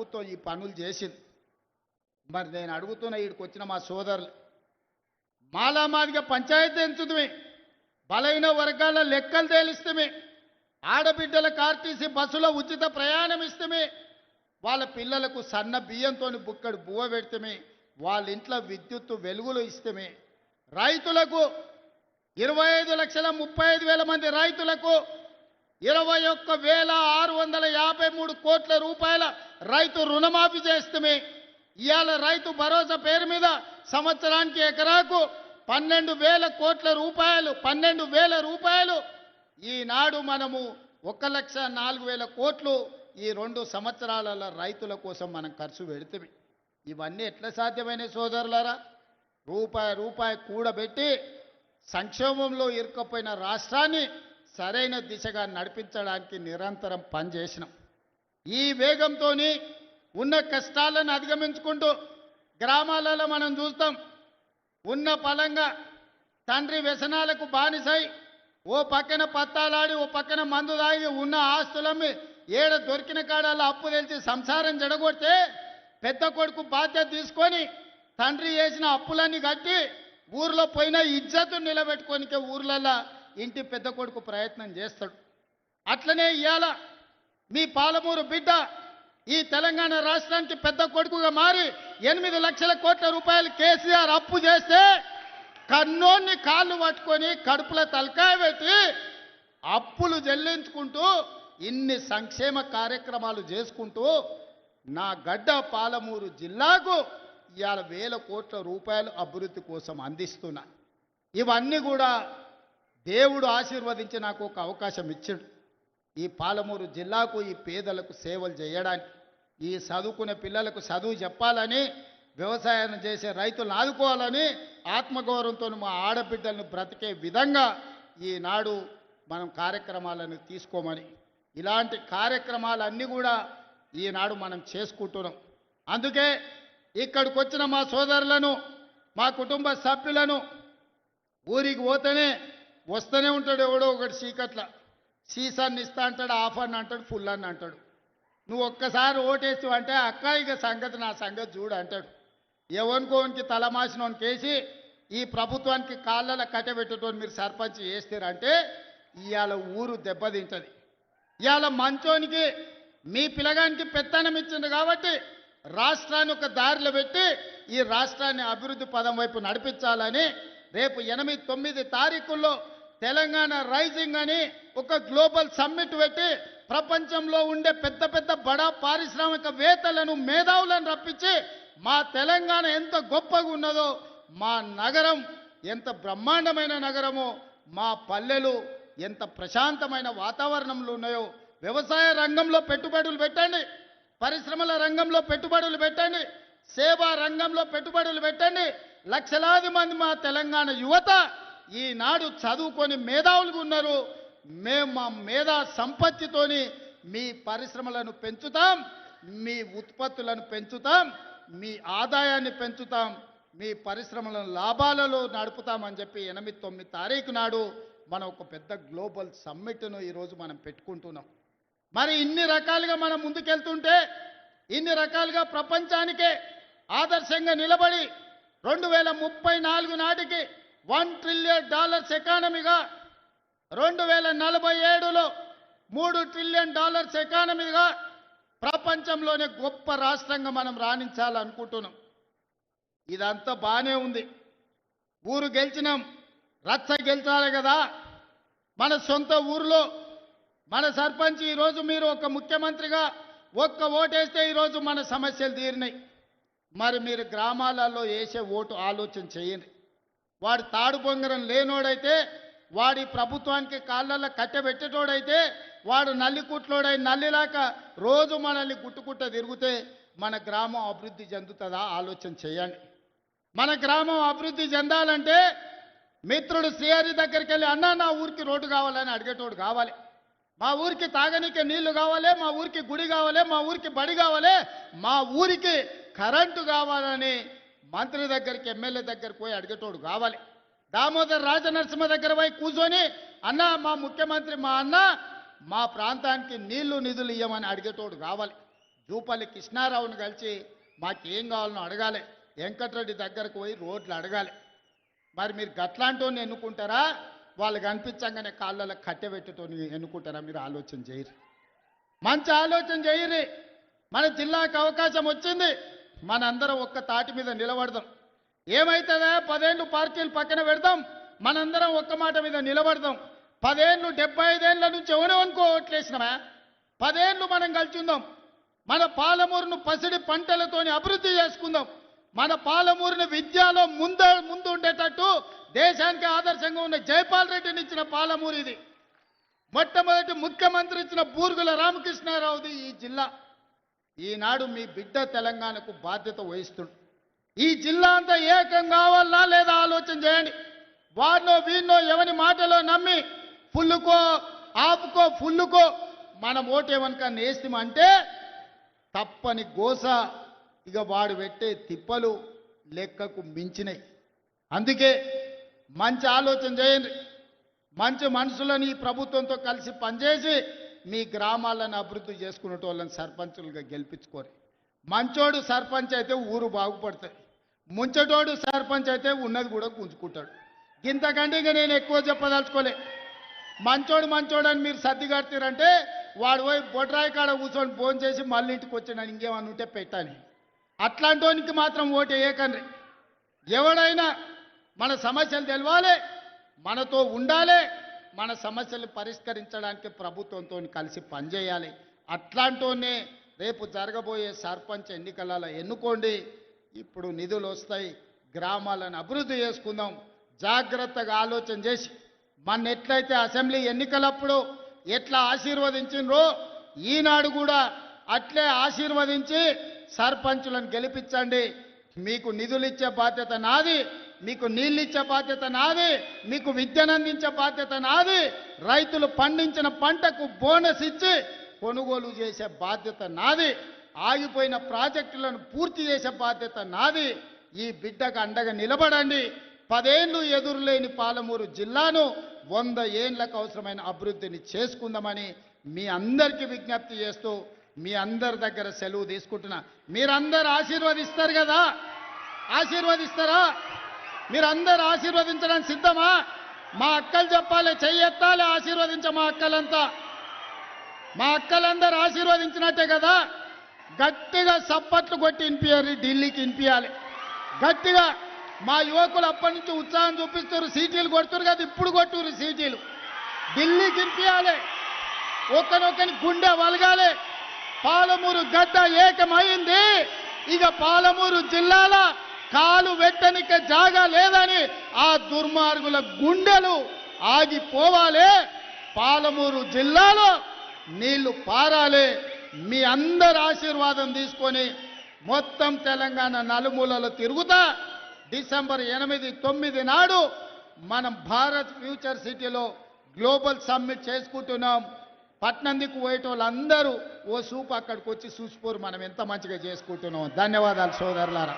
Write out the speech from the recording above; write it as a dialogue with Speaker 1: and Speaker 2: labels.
Speaker 1: ప్రభుత్వం ఈ పనులు చేసింది. మరి నేను అడుగుతున్న ఈడికి వచ్చిన మా సోదరులు మాలామాదిగా పంచాయతీ ఎంచుతుమే, బలైన వర్గాల లెక్కలు తేలిస్తమే, ఆడబిడ్డలకు ఆర్టీసీ బస్సులో ఉచిత ప్రయాణం ఇస్తమే, వాళ్ళ పిల్లలకు సన్న బియ్యంతో బుక్కడు బువ్వ పెడితమే, వాళ్ళ ఇంట్లో విద్యుత్తు వెలుగులు ఇస్తమే, రైతులకు 25,35,000 మంది రైతులకు 21,653 కోట్ల రూపాయల రైతు రుణమాఫీ చేస్తమే, ఇవాళ రైతు భరోసా పేరు మీద సంవత్సరానికి ఎకరాకు 12,000 కోట్ల రూపాయలు 12,000 రూపాయలు ఈనాడు మనము 1,04,000 కోట్లు ఈ 2 సంవత్సరాల రైతుల కోసం మనం ఖర్చు పెడితే ఇవన్నీ ఎట్లా సాధ్యమైన సోదరులారా? రూపాయి కూడబెట్టి సంక్షోభంలో ఇరుక్కపోయిన రాష్ట్రాన్ని సరైన దిశగా నడిపించడానికి నిరంతరం పనిచేసినాం. ఈ వేగంతో ఉన్న కష్టాలను అధిగమించుకుంటూ గ్రామాలలో మనం చూస్తాం. ఉన్న పలంగా తండ్రి వ్యసనాలకు బానిసై ఓ పక్కన పత్తాలాడి ఓ పక్కన మందు తాగి ఉన్న ఆస్తులమ్మి ఏడ దొరికిన కాడాల అప్పు తెలిసి సంసారం జడగొడితే పెద్ద కొడుకు బాధ్యత తీసుకొని తండ్రి చేసిన అప్పులన్నీ కట్టి ఊర్లో పోయిన ఇజ్జతు నిలబెట్టుకోనికే ఊర్లలో ఇంటి పెద్ద కొడుకు ప్రయత్నం చేస్తాడు. అట్లనే ఇవాళ మీ పాలమూరు బిడ్డ ఈ తెలంగాణ రాష్ట్రానికి పెద్ద కొడుకుగా మారి 8 లక్షల కోట్ల రూపాయలు కేసీఆర్ అప్పు చేస్తే కన్నోన్ని కాళ్ళు పట్టుకొని కడుపుల తలకాయ పెట్టి అప్పులు చెల్లించుకుంటూ ఇన్ని సంక్షేమ కార్యక్రమాలు చేసుకుంటూ నా గడ్డ పాలమూరు జిల్లాకు ఇవాళ 1,000 కోట్ల రూపాయలు అభివృద్ధి కోసం అందిస్తున్నా. ఇవన్నీ కూడా దేవుడు ఆశీర్వదించి నాకు ఒక అవకాశం ఇచ్చాడు. ఈ పాలమూరు జిల్లాకు ఈ పేదలకు సేవలు చేయడానికి, ఈ చదువుకునే పిల్లలకు చదువు చెప్పాలని, వ్యవసాయం చేసే రైతులను ఆదుకోవాలని, ఆత్మగౌరవంతో మా ఆడబిడ్డలను బ్రతికే విధంగా ఈనాడు మనం కార్యక్రమాలను తీసుకోమని, ఇలాంటి కార్యక్రమాలన్నీ కూడా ఈనాడు మనం చేసుకుంటున్నాం. అందుకే ఇక్కడికి వచ్చిన మా సోదరులను, మా కుటుంబ సభ్యులను ఊరికి వస్తూనే ఉంటాడు ఎవడో ఒకటి చీకట్ల సీసాన్ని ఇస్తా అంటాడు, ఆఫ్ అని అంటాడు, ఫుల్ అని అంటాడు. నువ్వు ఒక్కసారి ఓటేసి అంటే అక్క ఇక సంగతి నా సంగతి చూడు అంటాడు. ఎవరికోనికి తలమాసినోనికి వేసి ఈ ప్రభుత్వానికి కాళ్ళలో కట్టబెట్టేటోని మీరు సర్పంచ్ చేస్తారంటే ఇవాళ ఊరు దెబ్బతింటుంది. ఇవాళ మంచోనికి మీ పిల్లగానికి పెత్తనం ఇచ్చింది కాబట్టి రాష్ట్రాన్ని ఒక దారిలో పెట్టి ఈ రాష్ట్రాన్ని అభివృద్ధి పదం వైపు నడిపించాలని రేపు 8-9 తారీఖుల్లో తెలంగాణ రైజింగ్ అని ఒక గ్లోబల్ సమ్మిట్ పెట్టి ప్రపంచంలో ఉండే పెద్ద పెద్ద బడా పారిశ్రామికవేత్తలను మేధావులను రప్పించి మా తెలంగాణ ఎంత గొప్పగా ఉన్నదో, మా నగరం ఎంత బ్రహ్మాండమైన నగరమో, మా పల్లెలు ఎంత ప్రశాంతమైన వాతావరణంలో ఉన్నాయో, వ్యవసాయ రంగంలో పెట్టుబడులు పెట్టండి, పరిశ్రమల రంగంలో పెట్టుబడులు పెట్టండి, సేవా రంగంలో పెట్టుబడులు పెట్టండి. లక్షలాది మంది మా తెలంగాణ యువత ఈనాడు చదువుకొని మేధావులుగా ఉన్నారు. మేము మా మేధా సంపత్తితోని మీ పరిశ్రమలను పెంచుతాం, మీ ఉత్పత్తులను పెంచుతాం, మీ ఆదాయాన్ని పెంచుతాం, మీ పరిశ్రమలను లాభాలలో నడుపుతామని చెప్పి 8-9 తారీఖు నాడు మనం ఒక పెద్ద గ్లోబల్ సమ్మిట్ను ఈరోజు మనం పెట్టుకుంటున్నాం. మరి ఇన్ని రకాలుగా మనం ముందుకెళ్తుంటే, ఇన్ని రకాలుగా ప్రపంచానికే ఆదర్శంగా నిలబడి 2034 నాటికి $1 ట్రిలియన్ ఎకానమీగా, 2047లో $3 ట్రిలియన్ ఎకానమీగా ప్రపంచంలోనే గొప్ప రాష్ట్రంగా మనం రాణించాలనుకుంటున్నాం. ఇదంతా బాగానే ఉంది. ఊరు గెలిచినాం, రచ్చ గెలిచాలి కదా. మన సొంత ఊరిలో మన సర్పంచ్ ఈరోజు మీరు ఒక ముఖ్యమంత్రిగా ఒక్క ఓటేస్తే ఈరోజు మన సమస్యలు తీరినాయి. మరి మీరు గ్రామాలలో వేసే ఓటు ఆలోచన చేయండి. వాడు తాడు బొంగరం లేనోడైతే, వాడి ప్రభుత్వానికి కాళ్ళల్లో కట్టెబెట్టేటోడైతే, వాడు నల్లికుట్లోడై నల్లిలాక రోజు మనల్ని గుట్టుకుట్ట తిరిగితే మన గ్రామం అభివృద్ధి చెందుతుందా ఆలోచన చేయండి. మన గ్రామం అభివృద్ధి చెందాలంటే మిత్రుడు శ్రీహరి దగ్గరికి వెళ్ళి అన్నా నా ఊరికి రోడ్డు కావాలని అడిగేటోడు కావాలి, మా ఊరికి తాగనీకే నీళ్లు కావాలి, మా ఊరికి గుడి కావాలి, మా ఊరికి బడి కావాలి, మా ఊరికి కరెంటు కావాలని మంత్రి దగ్గరికి ఎమ్మెల్యే దగ్గరికి పోయి అడిగేటోడు కావాలి. దామోదర్ రాజనరసింహ దగ్గర పోయి కూర్చొని అన్న మా ముఖ్యమంత్రి మా అన్న మా ప్రాంతానికి నీళ్లు నిధులు ఇవ్వమని అడిగేటోడు కావాలి. జూపల్లి కృష్ణారావుని కలిసి మాకేం కావాలనో అడగాలి, వెంకటరెడ్డి దగ్గరకు పోయి రోడ్లు అడగాలి. మరి మీరు గట్లాంటోని ఎన్నుకుంటారా, వాళ్ళు కనిపించగానే కాళ్ళలో కట్టెబెట్టుతోని ఎన్నుకుంటారా? మీరు ఆలోచన చేయరు, మంచి ఆలోచన చేయరు. మన జిల్లాకు అవకాశం వచ్చింది, మనందరం ఒక్క తాటి మీద నిలబడదాం. ఏమైతుందా, 10 ఏళ్ళు పార్టీలు పక్కన పెడదాం, మనందరం ఒక్క మాట మీద నిలబడదాం. 10 ఏళ్ళు 75 ఏళ్ళ నుంచి ఎవరెవనుకో ఓట్లేసినామా, 10 ఏళ్ళు మనం కలిసి ఉందాం. మన పాలమూరును పసిడి పంటలతోని అభివృద్ధి చేసుకుందాం. మన పాలమూరుని విద్యలో ముందు ఉండేటట్టు దేశానికి ఆదర్శంగా ఉన్న జైపాల్ రెడ్డిని ఇచ్చిన పాలమూరు ఇది. మొట్టమొదటి ముఖ్యమంత్రి ఇచ్చిన బూర్గుల రామకృష్ణారావుది ఈ జిల్లా. ఈనాడు మీ బిడ్డ తెలంగాణకు బాధ్యత వహిస్తుంది. ఈ జిల్లా అంతా ఏకం కావాలా లేదా ఆలోచన చేయండి. వారినో వీరినో ఎవరి మాటలో నమ్మి ఫుల్లుకో ఆపుకో ఫుల్లుకో మనం ఓటేమనుక నేస్తామంటే తప్పని గోస. ఇక వాడు పెట్టే తిప్పలు లెక్కకు మించినాయి. అందుకే మంచి ఆలోచన చేయండి, మంచి మనుషులని ఈ ప్రభుత్వంతో కలిసి పనిచేసి మీ గ్రామాలను అభివృద్ధి చేసుకునేటోళ్ళని సర్పంచులుగా గెలిపించుకోరు. మంచోడు సర్పంచ్ అయితే ఊరు బాగుపడుతుంది, ముంచటోడు సర్పంచ్ అయితే ఉన్నది కూడా గుంజుకుంటాడు. ఇంతకంటే ఇక నేను ఎక్కువ చెప్పదలుచుకోలే. మంచోడు అని మీరు సర్ది కడతారంటే వాడు పోయి బొడ్రాయి కాడ కూర్చొని ఫోన్ చేసి మళ్ళీ ఇంటికి వచ్చినాను ఇంకేమన్నా ఉంటే పెట్టాలి. అట్లాంటోనికి మాత్రం ఓటు వేయకండి. ఎవడైనా మన సమస్యలు తెలవాలి, మనతో ఉండాలి, మన సమస్యలు పరిష్కరించడానికి ప్రభుత్వంతో కలిసి పనిచేయాలి. అట్లాంటోనే రేపు జరగబోయే సర్పంచ్ ఎన్నికలలో ఎన్నుకోండి. ఇప్పుడు నిధులు వస్తాయి, గ్రామాలను అభివృద్ధి చేసుకుందాం. జాగ్రత్తగా ఆలోచన చేసి మన ఎట్లయితే అసెంబ్లీ ఎన్నికలప్పుడు ఎట్లా ఆశీర్వదించినరో ఈనాడు కూడా అట్లే ఆశీర్వదించి సర్పంచులను గెలిపించండి. మీకు నిధులు ఇచ్చే బాధ్యత నాది, మీకు నీళ్ళు ఇచ్చే బాధ్యత నాది, మీకు విద్యను అందించే బాధ్యత నాది, రైతులు పండించిన పంటకు బోనస్ ఇచ్చి కొనుగోలు చేసే బాధ్యత నాది, ఆగిపోయిన ప్రాజెక్టులను పూర్తి చేసే బాధ్యత నాది. ఈ బిడ్డకు అండగా నిలబడండి. 10 ఏళ్ళు ఎదురులేని పాలమూరు జిల్లాను 100 ఏళ్లకు అవసరమైన అభివృద్ధిని చేసుకుందామని మీ అందరికీ విజ్ఞప్తి చేస్తూ మీ అందరి దగ్గర సెలవు తీసుకుంటున్నా. మీరందరూ ఆశీర్వదిస్తారు కదా, ఆశీర్వదిస్తారా? మీరందరూ ఆశీర్వదించడానికి సిద్ధమా? మా అక్కలు చెప్పాలి, చెయ్యెత్తాలి, ఆశీర్వదించ మా అక్కలంతా. మా అక్కలందరూ ఆశీర్వదించినట్టే కదా. గట్టిగా సప్పట్లు కొట్టి వినిపించాలి, ఢిల్లీకి వినిపించాలి గట్టిగా. మా యువకులు అప్పటి నుంచి ఉత్సాహం చూపిస్తారు, సీటీలు కొడుతున్నారు కదా, ఇప్పుడు కొట్టురు సీటీలు. ఢిల్లీకి వినిపించాలి, ఒకనొకని గుండె వలగాలి. పాలమూరు గడ్డ ఏకమైంది. ఇక పాలమూరు జిల్లాల కాలు వెట్టనిక జాగా లేదని ఆ దుర్మార్గుల గుండెలు ఆగిపోవాలి. పాలమూరు జిల్లాలో నీళ్లు పారాలి. మీ అందరి ఆశీర్వాదం తీసుకొని మొత్తం తెలంగాణ నలుమూలలో తిరుగుతా డిసెంబర్ 8, 9 నాడు మనం భారత్ ఫ్యూచర్ సిటీలో గ్లోబల్ సమ్మిట్ చేసుకుంటున్నాం. పట్నందికు పోయేటోళ్ళందరూ ఓ సూపు అక్కడికి వచ్చి చూసిపోరు మనం ఎంత మంచిగా చేసుకుంటున్నాం. ధన్యవాదాలు సోదరులారా.